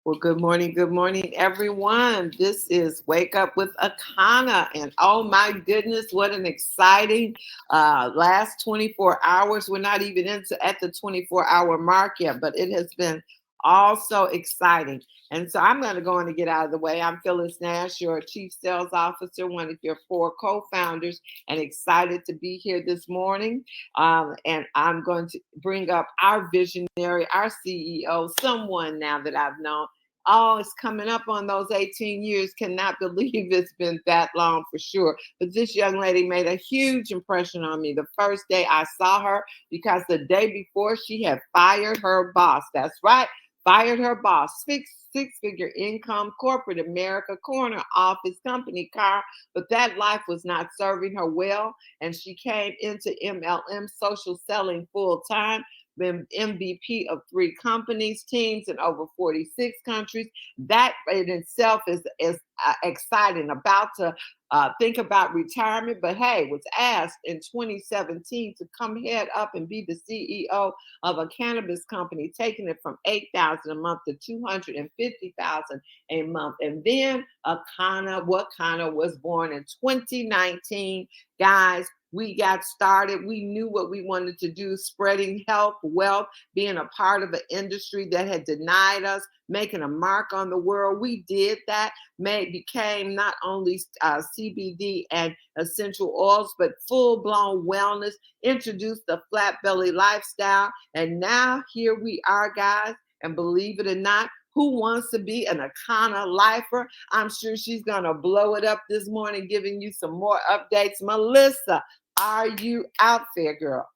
Well, good morning, everyone. This is Wake Up with Akana, and oh my goodness, what an exciting last 24 hours. We're not even into at the 24-hour mark yet, but it has been also exciting. And so I'm going to go on and get out of the way. I'm Phyllis Nash, your Chief Sales Officer, one of your four co-founders, and excited to be here this morning. And I'm going to bring up our visionary, our CEO, someone now that I've known. Oh, it's coming up on those 18 years. Cannot believe it's been that long for sure. But this young lady made a huge impression on me the first day I saw her because the day before she had fired her boss. That's right, fired her boss. Six-figure income, corporate America, corner office, company car. But that life was not serving her well. And she came into MLM social selling full time, been MVP of 3 companies, teams in over 46 countries. That in itself is exciting. About to think about retirement, but hey, was asked in 2017 to come head up and be the CEO of a cannabis company, taking it from 8,000 a month to 250,000 a month. And then Wakana was born in 2019. Guys, we got started. We knew what we wanted to do, spreading health, wealth, being a part of an industry that had denied us, making a mark on the world. We did that, became not only CBD and essential oils, but full-blown wellness, introduced the flat belly lifestyle. And now here we are, guys. And believe it or not, who wants to be an Akana lifer? I'm sure she's going to blow it up this morning, giving you some more updates. Melissa, are you out there, girl?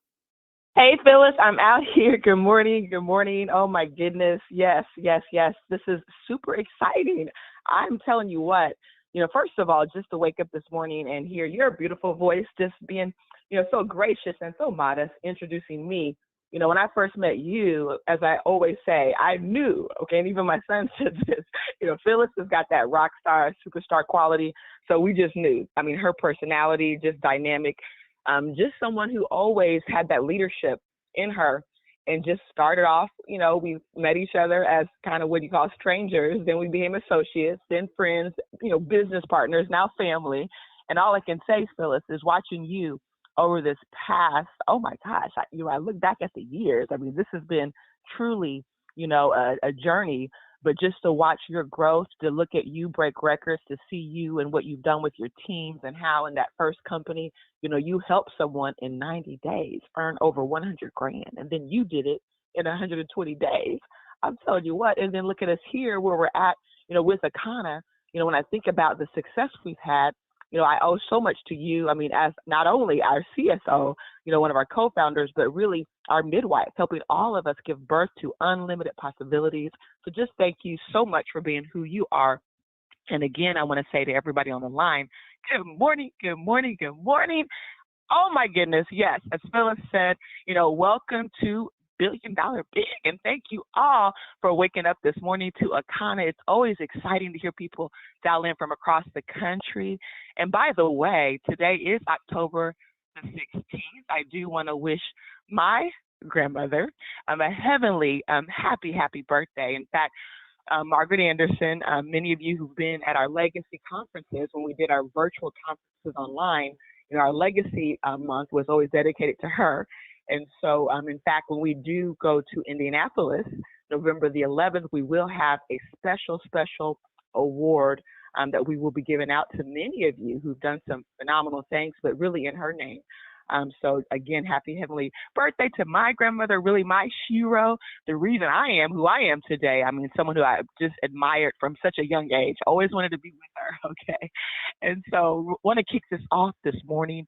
Hey, Phyllis, I'm out here. Good morning. Good morning. Oh, my goodness. Yes, yes, yes. This is super exciting. I'm telling you what, first of all, just to wake up this morning and hear your beautiful voice, just being, so gracious and so modest, introducing me. When I first met you, as I always say, I knew, okay, and even my son said this, Phyllis has got that rock star, superstar quality. So we just knew. I mean, her personality, just dynamic. Just someone who always had that leadership in her and just started off, we met each other as kind of what you call strangers. Then we became associates, then friends, business partners, now family. And all I can say, Phyllis, is watching you over this past, oh my gosh, I look back at the years. I mean, this has been truly, a journey. But just to watch your growth, to look at you break records, to see you and what you've done with your teams and how in that first company, you helped someone in 90 days earn over 100 grand. And then you did it in 120 days. I'm telling you what. And then look at us here where we're at, with Akana. When I think about the success we've had, I owe so much to you. I mean, as not only our CSO, one of our co-founders, but really our midwife, helping all of us give birth to unlimited possibilities. So just thank you so much for being who you are. And again, I want to say to everybody on the line, good morning, good morning, good morning. Oh my goodness, yes, as Phyllis said, welcome to Billion Dollar Big. And thank you all for waking up this morning to Akana. It's always exciting to hear people dial in from across the country. And by the way, today is October the 16th. I do want to wish my grandmother a heavenly, happy birthday. In fact, Margaret Anderson, many of you who've been at our legacy conferences when we did our virtual conferences online, our legacy month was always dedicated to her. And so, in fact, when we do go to Indianapolis, November the 11th, we will have a special award that we will be giving out to many of you who've done some phenomenal things, but really in her name. So again, happy heavenly birthday to my grandmother, really my hero, the reason I am who I am today. I mean, someone who I just admired from such a young age, always wanted to be with her, okay? And so want to kick this off this morning,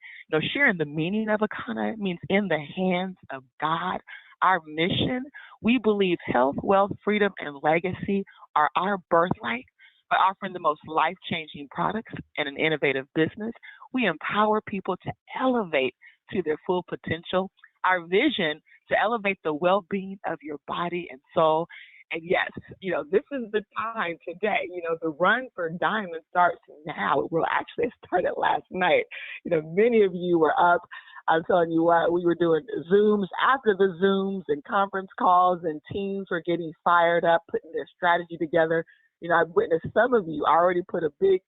sharing the meaning of Akana. It means in the hands of God. Our mission, we believe health, wealth, freedom, and legacy are our birthright. By offering the most life-changing products and an innovative business, we empower people to elevate to their full potential. Our vision to elevate the well-being of your body and soul. And yes, this is the time today. The run for diamond starts now. Well, actually, it started last night. Many of you were up I'm telling you what, we were doing Zooms after the Zooms and conference calls, and teams were getting fired up, putting their strategy together. I've witnessed some of you already put a big,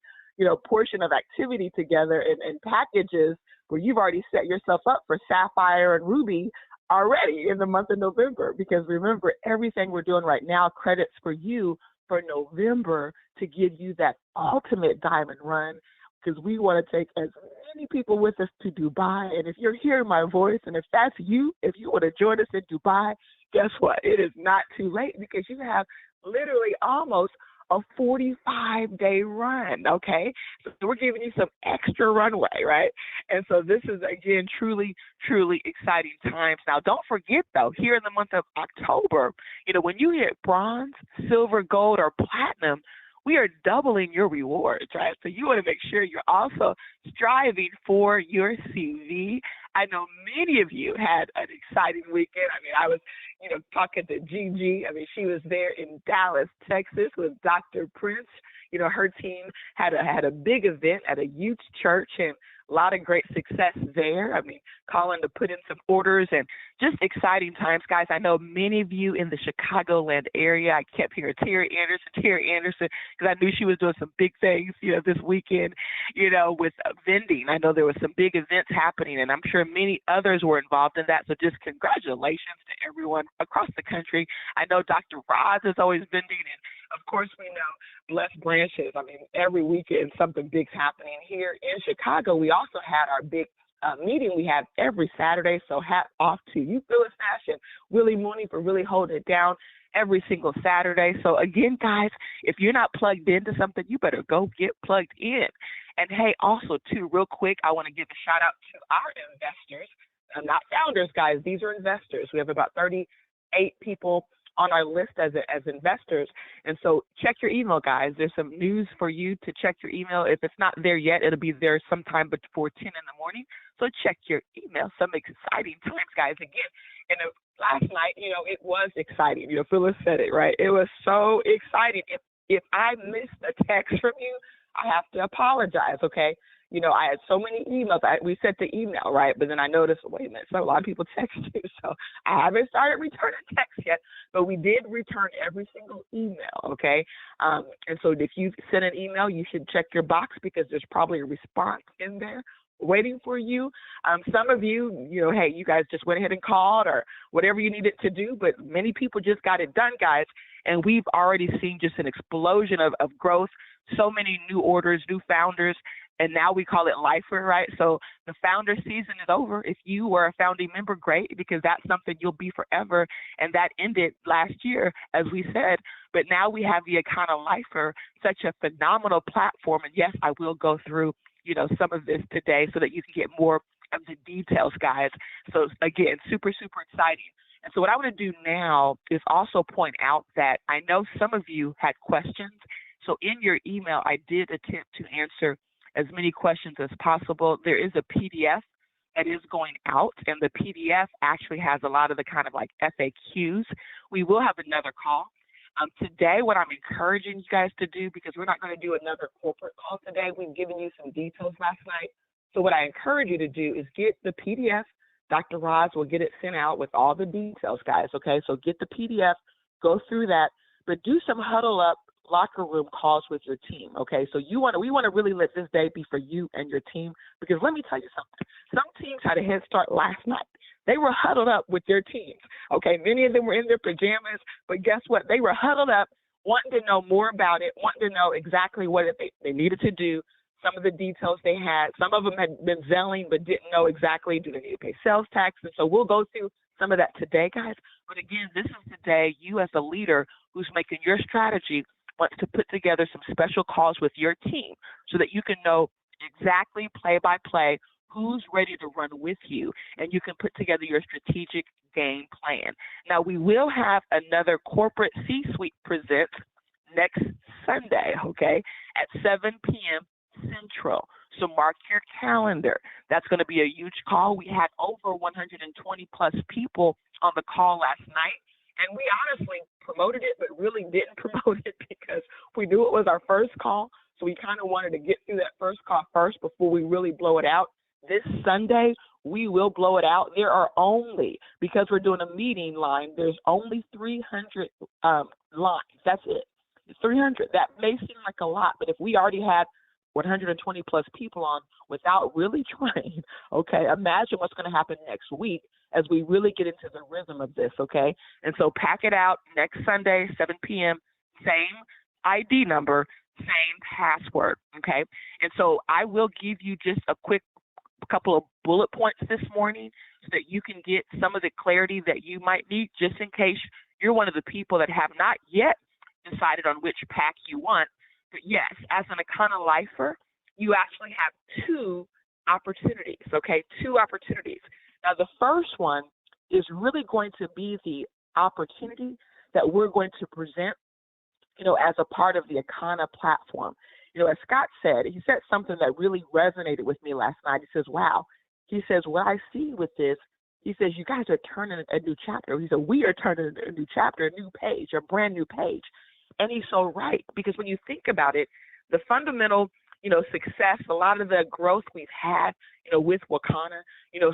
portion of activity together and packages where you've already set yourself up for Sapphire and Ruby already in the month of November. Because remember, everything we're doing right now credits for you for November to give you that ultimate diamond run, because we want to take as many people with us to Dubai. And if you're hearing my voice, and if that's you, if you want to join us in Dubai, guess what? It is not too late, because you have literally almost a 45-day run, okay? So we're giving you some extra runway, right? And so this is, again, truly, truly exciting times. Now, don't forget, though, here in the month of October, when you hit bronze, silver, gold, or platinum, we are doubling your rewards, right? So you want to make sure you're also striving for your CV. I know many of you had an exciting weekend. I was, talking to Gigi. She was there in Dallas, Texas with Dr. Prince. Her team had a big event at a youth church, and a lot of great success there. Calling to put in some orders, and just exciting times, guys. I know many of you in the Chicagoland area. I kept hearing Terry Anderson, because I knew she was doing some big things, this weekend, with vending. I know there were some big events happening, and I'm sure many others were involved in that. So just congratulations to everyone across the country. I know Dr. Roz is always vending, and of course, we know Blessed Branches. Every weekend something big's happening here in Chicago. We also had our big meeting we have every Saturday. So hat off to you, Phyllis Nash and Willie Mooney, for really holding it down every single Saturday. So again, guys, if you're not plugged into something, you better go get plugged in. And hey, also too, real quick, I want to give a shout out to our investors, not founders, guys. These are investors. We have about 38 people on our list as investors. And so check your email, guys. There's some news for you to check your email. If it's not there yet, it'll be there sometime before 10 in the morning. So check your email. Some exciting times, guys. Again, and last night, it was exciting. Phyllis said it, right? It was so exciting. If I missed a text from you, I have to apologize, okay? I had so many emails. We sent the email, right? But then I noticed, wait a minute, so a lot of people text you. So I haven't started returning texts yet, but we did return every single email, okay? And so if you sent an email, you should check your box, because there's probably a response in there waiting for you. Some of you, hey, you guys just went ahead and called or whatever you needed to do, but many people just got it done, guys. And we've already seen just an explosion of growth, so many new orders, new founders, and now we call it Lifer, right? So the founder season is over. If you were a founding member, great, because that's something you'll be forever. And that ended last year, as we said. But now we have the Akana Lifer, such a phenomenal platform. And yes, I will go through, some of this today so that you can get more of the details, guys. So again, super, super exciting. And so what I want to do now is also point out that I know some of you had questions. So in your email, I did attempt to answer as many questions as possible. There is a PDF that is going out, and the PDF actually has a lot of the kind of like FAQs. We will have another call. Today, what I'm encouraging you guys to do, because we're not going to do another corporate call today, we've given you some details last night. So what I encourage you to do is get the PDF. Dr. Roz will get it sent out with all the details, guys, okay? So get the PDF, go through that, but do some huddle up locker room calls with your team, okay? So we want to really let this day be for you and your team, because let me tell you something. Some teams had a head start last night. They were huddled up with their teams, okay? Many of them were in their pajamas, but guess what? They were huddled up, wanting to know more about it, wanting to know exactly what they needed to do, some of the details they had. Some of them had been Zelling but didn't know exactly, do they need to pay sales tax? And so we'll go through some of that today, guys. But again, this is the day you as a leader who's making your strategy wants to put together some special calls with your team so that you can know exactly play by play who's ready to run with you, and you can put together your strategic game plan. Now, we will have another corporate C-suite present next Sunday, okay, at 7 p.m. Central. So mark your calendar. That's going to be a huge call. We had over 120 plus people on the call last night. And we honestly promoted it, but really didn't promote it because we knew it was our first call. So we kind of wanted to get through that first call first before we really blow it out. This Sunday, we will blow it out. There are only, because we're doing a meeting line, there's only 300 lines. That's it. 300. That may seem like a lot, but if we already had 120 plus people on without really trying, okay, imagine what's going to happen next week as we really get into the rhythm of this, okay? And so pack it out next Sunday, 7 p.m., same ID number, same password, okay? And so I will give you just a quick couple of bullet points this morning so that you can get some of the clarity that you might need, just in case you're one of the people that have not yet decided on which pack you want. But yes, as an Akana lifer, you actually have two opportunities, okay? Two opportunities. Now, the first one is really going to be the opportunity that we're going to present, as a part of the Akana platform. As Scott said, he said something that really resonated with me last night. He says, wow. He says, what I see with this, he says, you guys are turning a new chapter. He said, we are turning a new chapter, a new page, a brand new page. And he's so right, because when you think about it, the fundamental, success, a lot of the growth we've had, with Wakana,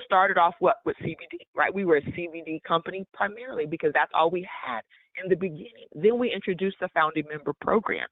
started off with CBD, right? We were a CBD company primarily because that's all we had in the beginning. Then we introduced the founding member program.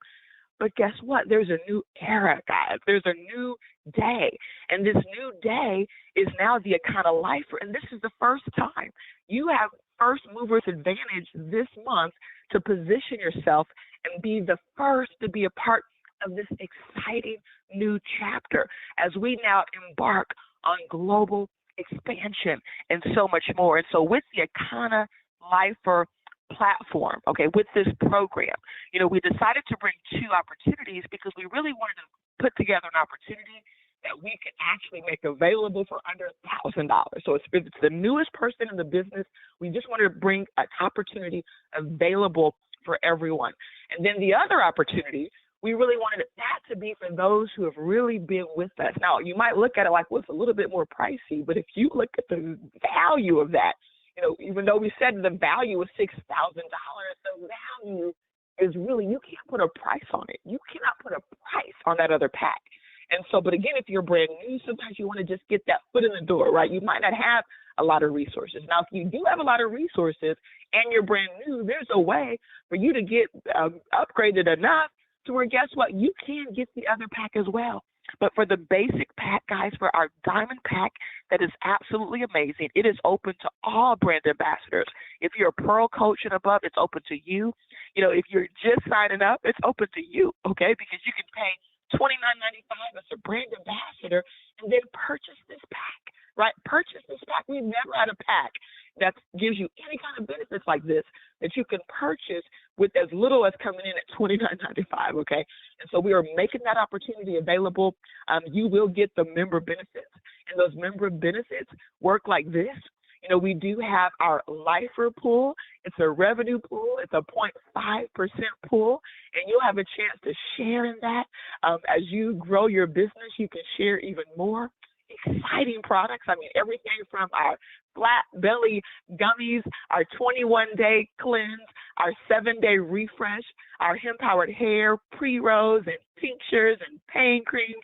But guess what? There's a new era, guys. There's a new day. And this new day is now the Akana lifer. And this is the first time you have first movers advantage this month to position yourself and be the first to be a part of this exciting new chapter as we now embark on global expansion and so much more. And so with the Akana lifer platform, okay, with this program, we decided to bring two opportunities because we really wanted to put together an opportunity that we could actually make available for under $1,000. So if it's the newest person in the business, we just wanted to bring an opportunity available for everyone. And then the other opportunity, we really wanted that to be for those who have really been with us. Now, you might look at it like, well, it's a little bit more pricey, but if you look at the value of that, even though we said the value was $6,000, the value is really, you can't put a price on it. You cannot put a price on that other pack. And so, but again, if you're brand new, sometimes you want to just get that foot in the door, right? You might not have a lot of resources. Now, if you do have a lot of resources and you're brand new, there's a way for you to get upgraded enough to where, guess what, you can get the other pack as well. But for the basic pack, guys, for our diamond pack, that is absolutely amazing. It is open to all brand ambassadors. If you're a Pearl coach and above, it's open to you. If you're just signing up, it's open to you, okay? Because you can pay $29.95 as a brand ambassador and then purchase this pack, right? Purchase this pack. We've never had a pack that gives you any kind of benefits like this that you can purchase with as little as coming in at $29.95, okay? And so we are making that opportunity available. You will get the member benefits, and those member benefits work like this. We do have our lifer pool. It's a revenue pool. It's a 0.5% pool, and you'll have a chance to share in that. As you grow your business, you can share even more exciting products. Everything from our flat belly gummies, our 21-day cleanse, our 7-day refresh, our hemp-powered hair, pre-rolls and tinctures and pain creams,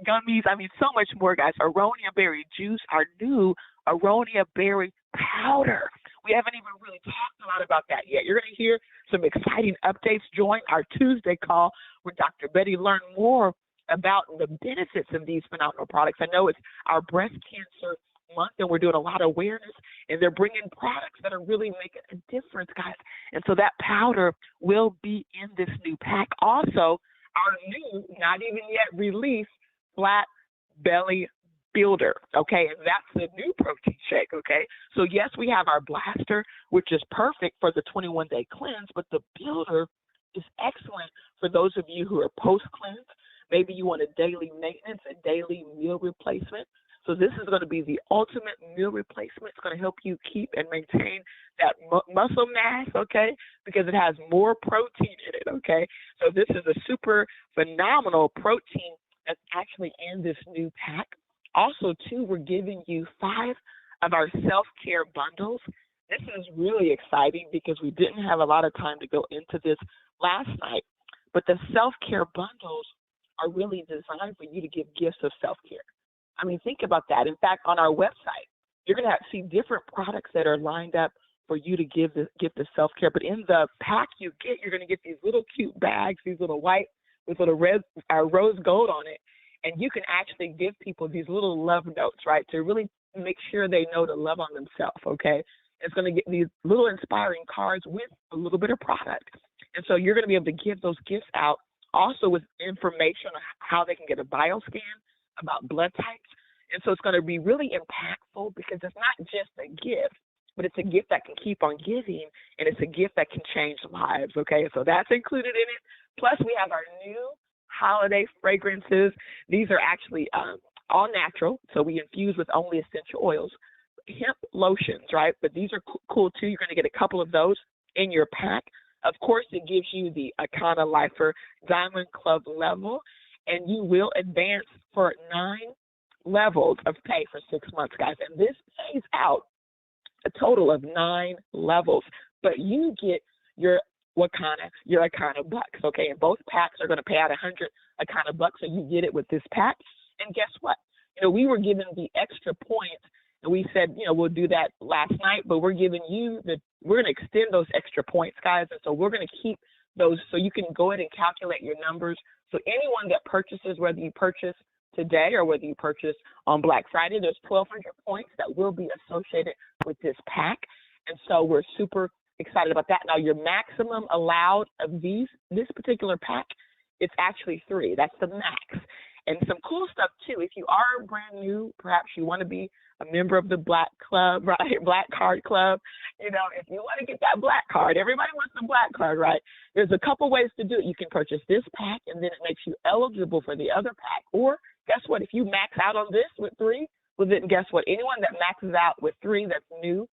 gummies, so much more, guys. Aronia berry juice, our new Aronia berry powder. We haven't even really talked a lot about that yet. You're going to hear some exciting updates. Join our Tuesday call with Dr. Betty. Learn more about the benefits of these phenomenal products. I know it's our breast cancer month, and we're doing a lot of awareness, and they're bringing products that are really making a difference, guys. And so that powder will be in this new pack. Also, our new, not even yet released, flat belly builder, okay? And that's the new protein shake, okay? So yes, we have our blaster, which is perfect for the 21-day cleanse, but the builder is excellent for those of you who are post-cleanse. Maybe you want a daily maintenance, a daily meal replacement. So this is going to be the ultimate meal replacement. It's going to help you keep and maintain that muscle mass, okay, because it has more protein in it, okay? So this is a super phenomenal protein that's actually in this new pack. Also, too, we're giving you 5 of our self-care bundles. This is really exciting because we didn't have a lot of time to go into this last night, but the self-care bundles are really designed for you to give gifts of self-care. I mean, think about that. In fact, on our website, you're going to see different products that are lined up for you to give the self-care. But in the pack you get, you're going to get these little cute bags, these little white with little red rose gold on it. And you can actually give people these little love notes, right, to really make sure they know to love on themselves, okay? It's going to get these little inspiring cards with a little bit of product. And so you're going to be able to give those gifts out also with information on how they can get a bioscan about blood types. And so it's going to be really impactful because it's not just a gift, but it's a gift that can keep on giving, and it's a gift that can change lives, okay? So that's included in it. Plus, we have our new holiday fragrances. These are actually all natural, so we infuse with only essential oils. Hemp lotions, right? But these are cool too. You're going to get a couple of those in your pack. Of course, it gives you the Akana Lifer Diamond Club level, and you will advance for 9 levels of pay for 6 months, guys. And this pays out a total of 9 levels, but you get your Akana bucks, okay? And both packs are going to pay out 100 Akana bucks, so you get it with this pack. And guess what? We were given the extra points, and we said, we'll do that last night, but we're giving you we're going to extend those extra points, guys, and so we're going to keep those so you can go ahead and calculate your numbers. So anyone that purchases, whether you purchase today or whether you purchase on Black Friday, there's 1,200 points that will be associated with this pack, and so we're super excited about that. Now, your maximum allowed of this particular pack, it's actually 3. That's the max. And some cool stuff too. If you are brand new, perhaps you want to be a member of the Black Club, right? Black Card Club. If you want to get that Black Card, everybody wants the Black Card, right? There's a couple ways to do it. You can purchase this pack, and then it makes you eligible for the other pack. Or guess what? If you max out on this with 3, well, then guess what? Anyone that maxes out with 3 that's new,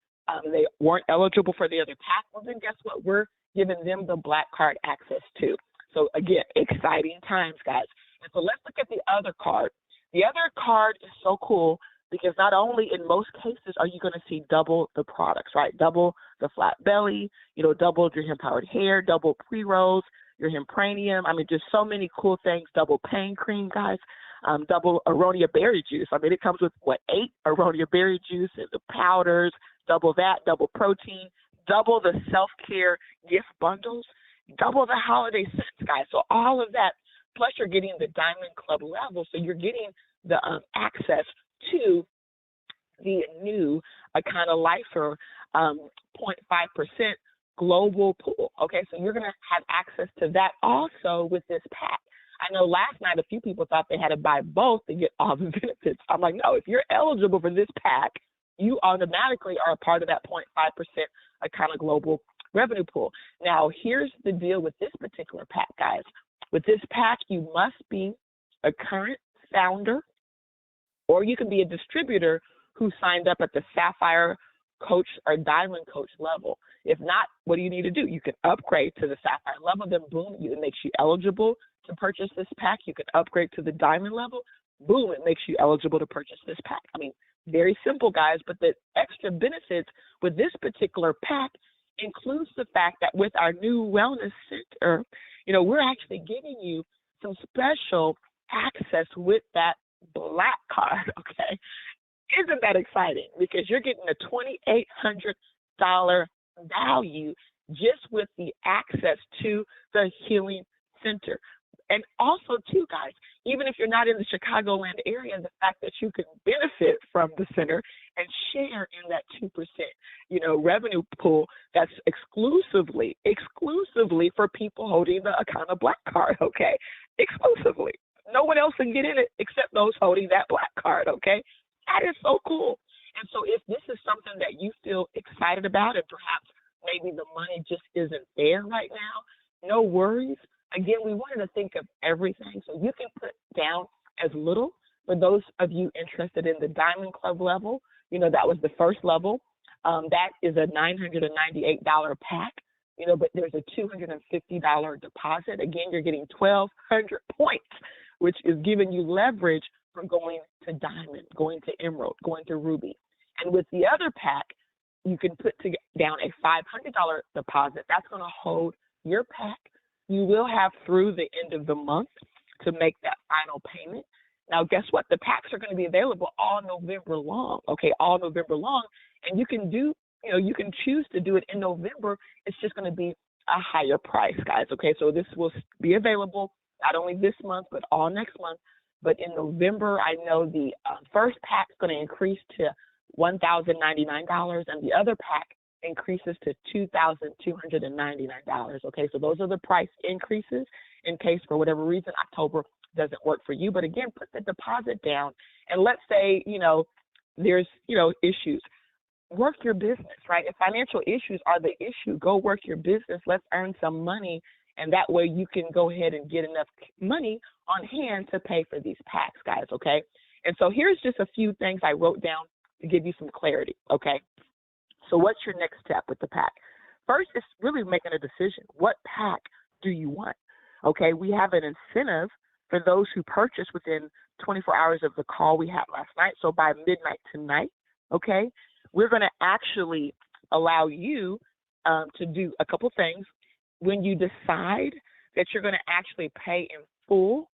they weren't eligible for the other pack, well, then guess what? We're giving them the Black Card access too. So again, exciting times, guys. And so let's look at the other card. The other card is so cool because not only in most cases are you going to see double the products, right? Double the flat belly, double your hemp-powered hair, double pre-rolls, your hempranium. I mean, just so many cool things. Double pain cream, guys. Double aronia berry juice. I mean, it comes with, 8 aronia berry juice and the powders, double that, double protein, double the self-care gift bundles, double the holiday scents, guys. So all of that, plus you're getting the Diamond Club level, so you're getting the access to the new Akana Lifer 0.5% global pool. Okay, so you're going to have access to that also with this pack. I know last night a few people thought they had to buy both to get all the benefits. I'm like, no, if you're eligible for this pack, you automatically are a part of that 0.5% Akana global revenue pool. Now, here's the deal with this particular pack, guys. With this pack, you must be a current founder, or you can be a distributor who signed up at the Sapphire Coach or Diamond Coach level. If not, what do you need to do? You can upgrade to the Sapphire level, then boom, it makes you eligible to purchase this pack. You can upgrade to the Diamond level, boom, it makes you eligible to purchase this pack. I mean, very simple, guys, but the extra benefits with this particular pack includes the fact that with our new wellness center, we're actually giving you some special access with that Black Card, okay? Isn't that exciting? Because you're getting a $2,800 value just with the access to the Healing Center. And also, too, guys, even if you're not in the Chicagoland area, the fact that you can benefit from the center and share in that 2%, revenue pool that's exclusively for people holding the Akana Black Card, okay? Exclusively. No one else can get in it except those holding that Black Card, okay? That is so cool. And so if this is something that you feel excited about and perhaps maybe the money just isn't there right now, no worries. Again, we wanted to think of everything. So you can put down as little. For those of you interested in the Diamond Club level, that was the first level. That is a $998 pack, but there's a $250 deposit. Again, you're getting 1,200 points, which is giving you leverage for going to Diamond, going to Emerald, going to Ruby. And with the other pack, you can put down a $500 deposit. That's going to hold your pack. You will have through the end of the month to make that final payment. Now, guess what? The packs are going to be available all November long, okay, all November long. And you can do, you can choose to do it in November. It's just going to be a higher price, guys, okay? So this will be available not only this month, but all next month. But in November, I know the first pack is going to increase to $1,099, and the other pack increases to $2,299. Okay, so those are the price increases in case for whatever reason October doesn't work for you. But again, put the deposit down, and let's say there's issues. Work your business, right? If financial issues are the issue, go work your business. Let's earn some money, and that way you can go ahead and get enough money on hand to pay for these packs, guys. Okay, and so here's just a few things I wrote down to give you some clarity. Okay. So what's your next step with the pack? First is really making a decision. What pack do you want? Okay, we have an incentive for those who purchase within 24 hours of the call we had last night. So by midnight tonight, okay, we're going to actually allow you to do a couple things. When you decide that you're going to actually pay in full,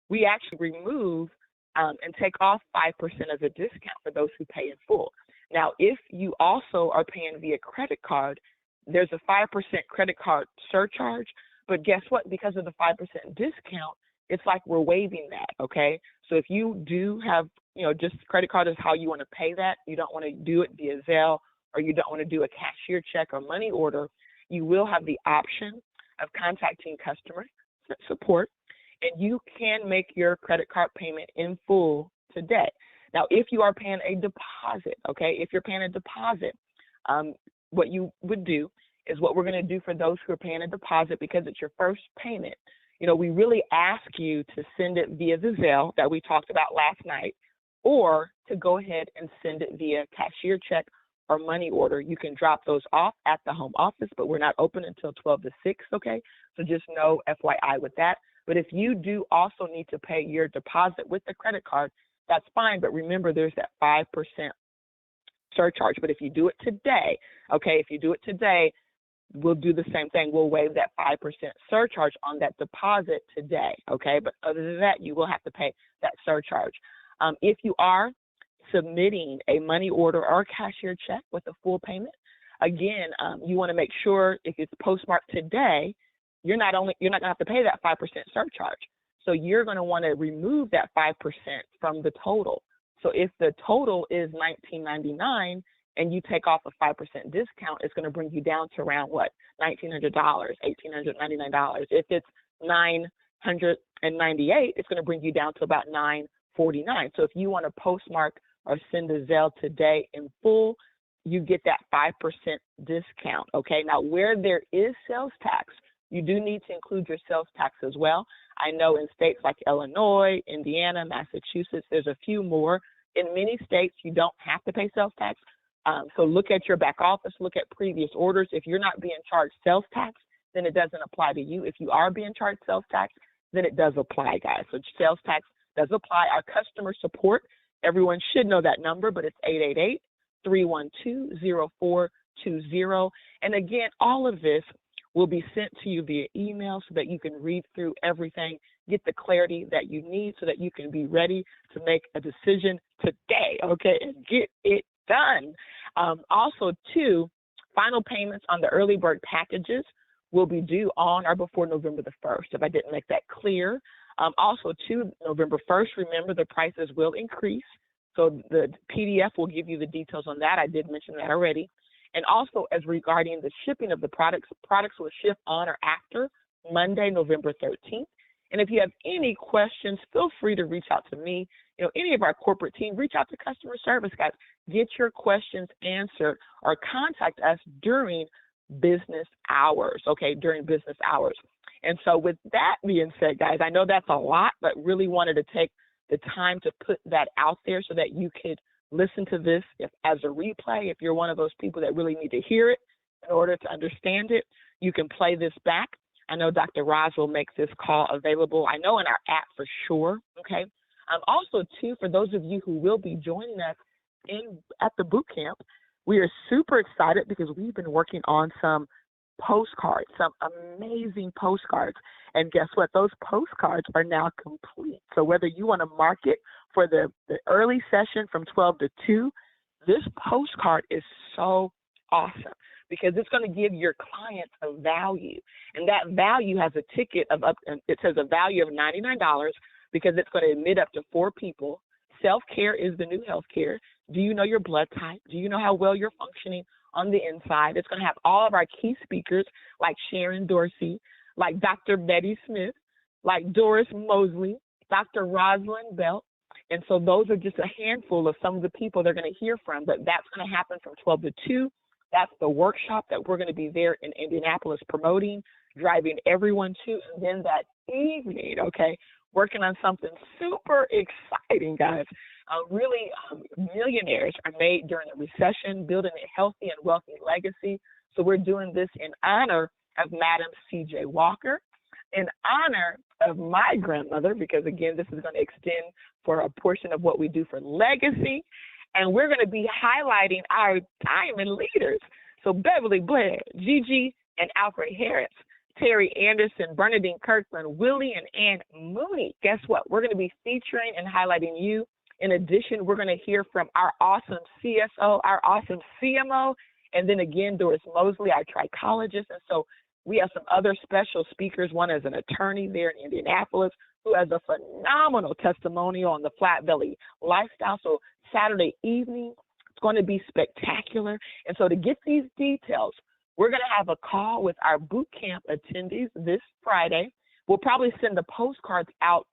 we actually remove and take off 5% of the discount for those who pay in full. Now, if you also are paying via credit card, there's a 5% credit card surcharge, but guess what? Because of the 5% discount, it's like we're waiving that, okay? So if you do have, just credit card is how you want to pay that, you don't want to do it via Zelle, or you don't want to do a cashier check or money order, you will have the option of contacting customer support, and you can make your credit card payment in full today. Now, if you are paying a deposit, okay, if you're paying a deposit, what you would do is what we're going to do for those who are paying a deposit, because it's your first payment. We really ask you to send it via the Zelle that we talked about last night, or to go ahead and send it via cashier check or money order. You can drop those off at the home office, but we're not open until 12 to 6, okay? So just know FYI with that. But if you do also need to pay your deposit with the credit card, that's fine, but remember there's that 5% surcharge. But if you do it today, okay, we'll do the same thing. We'll waive that 5% surcharge on that deposit today, okay? But other than that, you will have to pay that surcharge. If you are submitting a money order or a cashier check with a full payment, again, you want to make sure if it's postmarked today, you're not going to have to pay that 5% surcharge. So you're going to want to remove that 5% from the total. So if the total is $1,999 and you take off a 5% discount, it's going to bring you down to around what? $1,900, $1,899. If it's $998, it's going to bring you down to about $949. So if you want to postmark or send a Zelle today in full, you get that 5% discount. Okay. Now, where there is sales tax, you do need to include your sales tax as well. I know in states like Illinois, Indiana, Massachusetts, there's a few more. In many states, you don't have to pay sales tax. So look at your back office, look at previous orders. If you're not being charged sales tax, then it doesn't apply to you. If you are being charged sales tax, then it does apply, guys. So sales tax does apply. Our customer support, everyone should know that number, but it's 888-312-0420. And again, all of this will be sent to you via email so that you can read through everything, get the clarity that you need so that you can be ready to make a decision today, okay, and get it done. Also, too, final payments on the early bird packages will be due on or before November the 1st, if I didn't make that clear. Also, too, November 1st, remember the prices will increase. So the PDF will give you the details on that. I did mention that already. And also, as regarding the shipping of the products will ship on or after Monday, November 13th. And if you have any questions, feel free to reach out to me. Any of our corporate team, reach out to customer service, guys. Get your questions answered or contact us during business hours, okay, during business hours. And so with that being said, guys, I know that's a lot, but really wanted to take the time to put that out there so that you could listen to this as a replay. If you're one of those people that really need to hear it in order to understand it, you can play this back. I know Dr. Roz will make this call available. I know in our app for sure, okay? Also, too, for those of you who will be joining us at the boot camp, we are super excited because we've been working on some postcards, some amazing postcards. And guess what? Those postcards are now complete. So whether you want to mark it for the early session from 12 to 2, this postcard is so awesome because it's going to give your clients a value. And that value has a ticket of it says a value of $99 because it's going to admit up to 4 people. Self-care is the new healthcare. Do you know your blood type? Do you know how well you're functioning on the inside? It's going to have all of our key speakers like Sharon Dorsey, like Dr. Betty Smith, like Doris Mosley, Dr. Rosalind Belt. And so those are just a handful of some of the people they're going to hear from, but that's going to happen from 12 to 2. That's the workshop that we're going to be there in Indianapolis promoting, driving everyone to, and then that evening, okay, working on something super exciting, guys. Really, millionaires are made during a recession, building a healthy and wealthy legacy. So we're doing this in honor of Madam C.J. Walker, in honor of my grandmother, because, again, this is going to extend for a portion of what we do for legacy. And we're going to be highlighting our diamond leaders. So Beverly Blair, Gigi and Alfred Harris, Terry Anderson, Bernadine Kirkland, Willie and Ann Mooney. Guess what? We're going to be featuring and highlighting you. In addition, we're going to hear from our awesome CSO, our awesome CMO, and then again, Doris Mosley, our trichologist. And so we have some other special speakers. One is an attorney there in Indianapolis who has a phenomenal testimonial on the flat belly lifestyle. So Saturday evening, it's going to be spectacular. And so to get these details, we're going to have a call with our boot camp attendees this Friday. We'll probably send the postcards out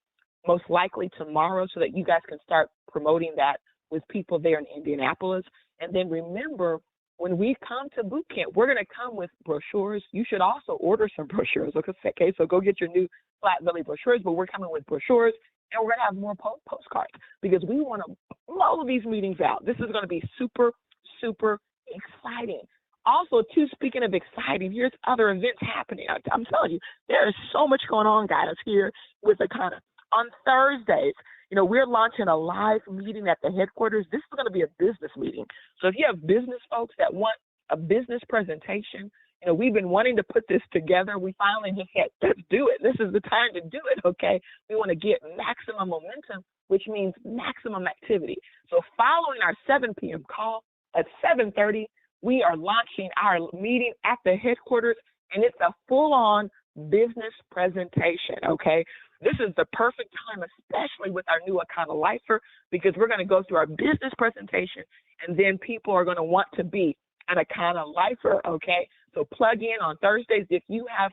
most likely tomorrow so that you guys can start promoting that with people there in Indianapolis. And then remember, when we come to boot camp, we're going to come with brochures. You should also order some brochures, okay? So go get your new flat belly brochures, but we're coming with brochures, and we're going to have more postcards because we want to blow these meetings out. This is going to be super, super exciting. Also, too, speaking of exciting, here's other events happening. I'm telling you, there is so much going on, guys, here with Akana. On Thursdays, we're launching a live meeting at the headquarters. This is going to be a business meeting. So if you have business folks that want a business presentation, we've been wanting to put this together. We finally just said, let's do it. This is the time to do it, okay? We want to get maximum momentum, which means maximum activity. So following our 7 p.m. call at 7:30, we are launching our meeting at the headquarters, and it's a full-on business presentation, okay? This is the perfect time, especially with our new Akana Lifer, because we're going to go through our business presentation, and then people are going to want to be an Akana Lifer, okay? So plug in on Thursdays if you have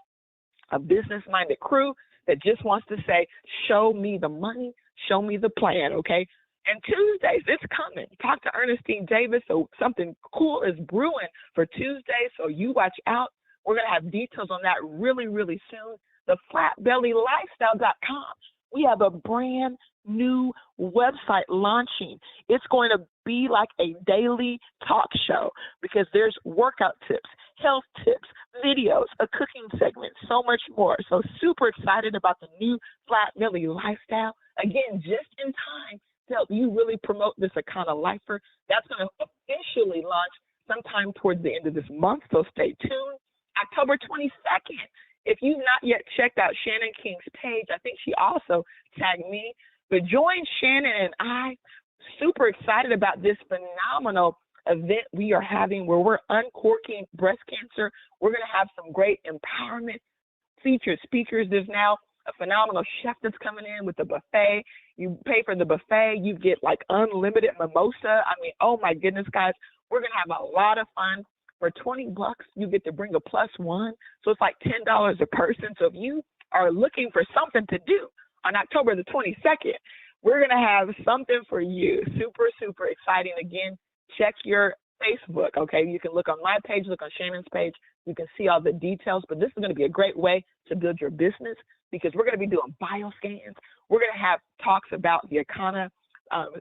a business-minded crew that just wants to say, show me the money, show me the plan, okay? And Tuesdays, it's coming. Talk to Ernestine Davis. So something cool is brewing for Tuesday, so you watch out. We're going to have details on that really, really soon. The flatbellylifestyle.com. We have a brand new website launching. It's going to be like a daily talk show because there's workout tips, health tips, videos, a cooking segment, so much more. So super excited about the new Flat Belly Lifestyle. Again, just in time to help you really promote this Akana Lifer. That's going to officially launch sometime towards the end of this month, so stay tuned. October 22nd. If you've not yet checked out Shannon King's page, I think she also tagged me, but join Shannon and I. Super excited about this phenomenal event we are having where we're uncorking breast cancer. We're going to have some great empowerment featured speakers. There's now a phenomenal chef that's coming in with the buffet. You pay for the buffet, you get like unlimited mimosa. I mean, oh my goodness, guys, we're going to have a lot of fun. For $20, you get to bring a +1. So it's like $10 a person. So if you are looking for something to do on October the 22nd, we're going to have something for you. Super, super exciting. Again, check your Facebook, okay? You can look on my page, look on Shannon's page. You can see all the details. But this is going to be a great way to build your business because we're going to be doing bioscans. We're going to have talks about the Akana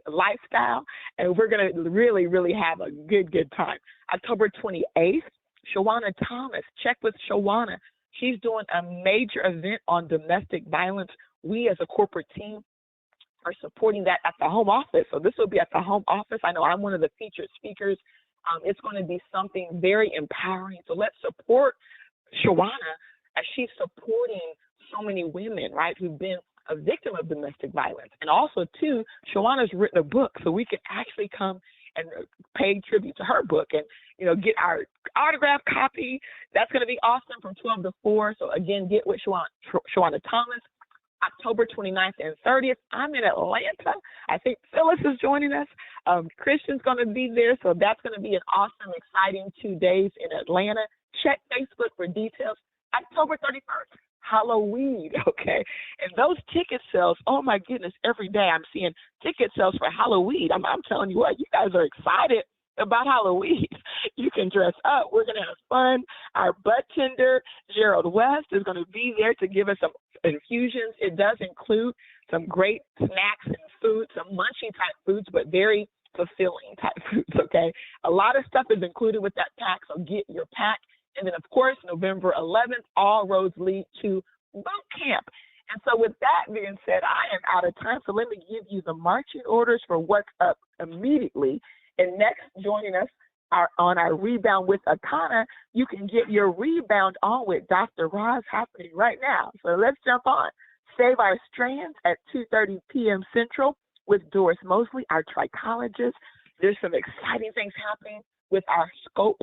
lifestyle, and we're going to really, really have a good time. October 28th, Shawana Thomas. Check with Shawana. She's doing a major event on domestic violence. We as a corporate team are supporting that at the home office. So this will be at the home office. I know I'm one of the featured speakers. It's going to be something very empowering. So let's support Shawana, as she's supporting so many women, right, who've been a victim of domestic violence. And also, too, Shawana's written a book, so we can actually come and pay tribute to her book and, get our autographed copy. That's going to be awesome from 12 to 4. So, again, get with Shawana Thomas, October 29th and 30th. I'm in Atlanta. I think Phyllis is joining us. Christian's going to be there, so that's going to be an awesome, exciting 2 days in Atlanta. Check Facebook for details. October 31st. Halloween, okay? And those ticket sales, oh my goodness, every day I'm seeing ticket sales for Halloween. I'm telling you what, you guys are excited about Halloween. You can dress up. We're going to have fun. Our bud tender, Gerald West, is going to be there to give us some infusions. It does include some great snacks and food, some munchy type foods, but very fulfilling type foods, okay? A lot of stuff is included with that pack, so get your pack. And then, of course, November 11th, all roads lead to boot camp. And so with that being said, I am out of time. So let me give you the marching orders for what's up immediately. And next, joining us on our Rebound with Akana, you can get your Rebound on with Dr. Roz happening right now. So let's jump on. Save Our Strands at 2:30 p.m. Central with Doris Mosley, our trichologist. There's some exciting things happening with our scalp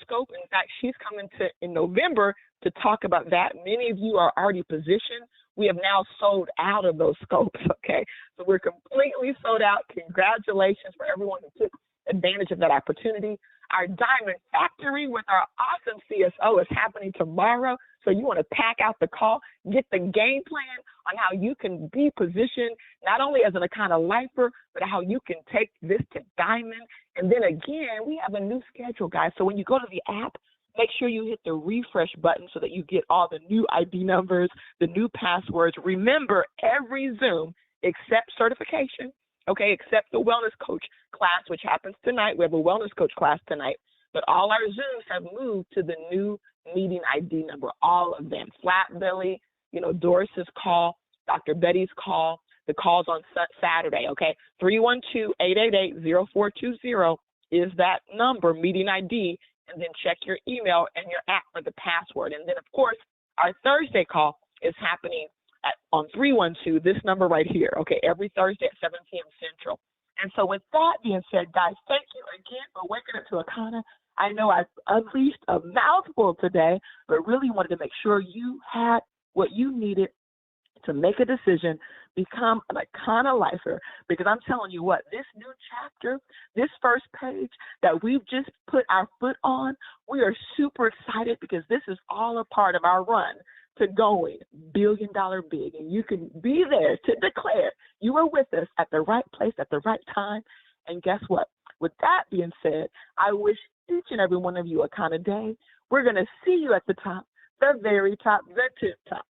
scope. In fact, she's coming in November to talk about that. Many of you are already positioned. We have now sold out of those scopes, okay? So we're completely sold out. Congratulations for everyone who took advantage of that opportunity. Our Diamond Factory with our awesome CSO is happening tomorrow. So you want to pack out the call, get the game plan on how you can be positioned, not only as an Akana lifer, but how you can take this to Diamond. And then again, we have a new schedule, guys. So when you go to the app, make sure you hit the refresh button so that you get all the new ID numbers, the new passwords. Remember, every Zoom, except certification, okay, except the wellness coach class, which happens tonight. We have a wellness coach class tonight. But all our Zooms have moved to the new meeting ID number, all of them. Flat Belly, Doris's call, Dr. Betty's call, the calls on Saturday, okay? 312-888-0420 is that number, meeting ID, and then check your email and your app for the password. And then, of course, our Thursday call is happening on 312, this number right here, okay, every Thursday at 7 p.m. Central. And so with that being said, guys, thank you again for waking up to Akana. I know I've unleashed a mouthful today, but really wanted to make sure you had what you needed to make a decision, become an Akana lifer, because I'm telling you what, this new chapter, this first page that we've just put our foot on, we are super excited because this is all a part of our run to going $1 billion big. And you can be there to declare you are with us at the right place at the right time. And guess what? With that being said, I wish each and every one of you a Akana day. We're going to see you at the top, the very top, the tip top.